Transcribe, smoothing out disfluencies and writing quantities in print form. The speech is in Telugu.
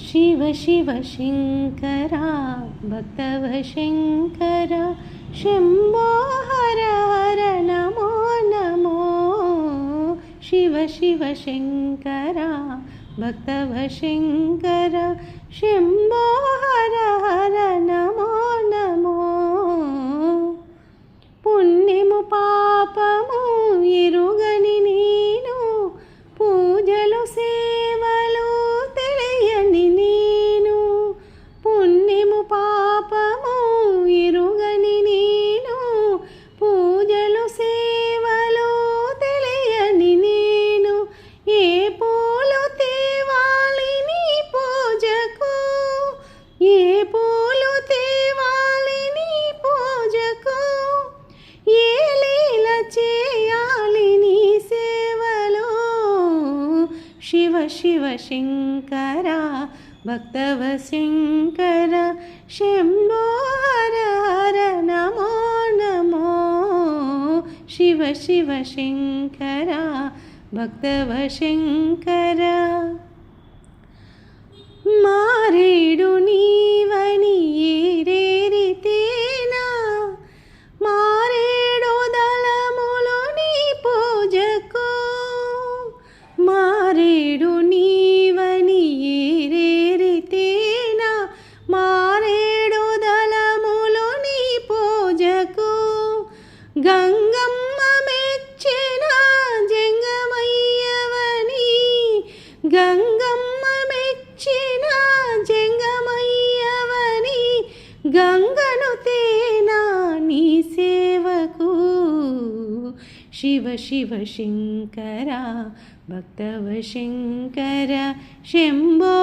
शिव शिव शङ्करा भक्तव शङ्कर शम्भो हर हर नमो नमो शिव शिव शङ्करा भक्तव शङ्कर शम्भो हर हर नमो नमो पुण्यमु पापमु एरुगनि नीनु पूजलु सेवलु తెలియని నేను పుణ్యము పాపము ఎరుగని నేను పూజలు సేవలు తెలియని నేను ఏ పూలు తేవాలి నీ పూజకు ఏ పూలు తేవాలి నీ పూజకు ఏ లీల చేయాలి నీ సేవలో शिव शिव शङ्करा भक्तव शङ्कर शम्भो हर हर नमो नमो शिव शिव शङ्करा भक्तव शङ्कर मारेडु नीवनि ఏరేరితేనా మారేడు దళములు నీ పూజకు మారేడు నీవని ఏరేరితేనా మారేడు దళములు నీ పూజకు గంగమ్మ మెచ్చిన జంగమయ్యవని గంగమ్మ మెచ్చిన జంగమయ్యవని గంగను తేనా నీ సేవకు शिव शिव शङ्करा भक्तव शङ्कर शम्भो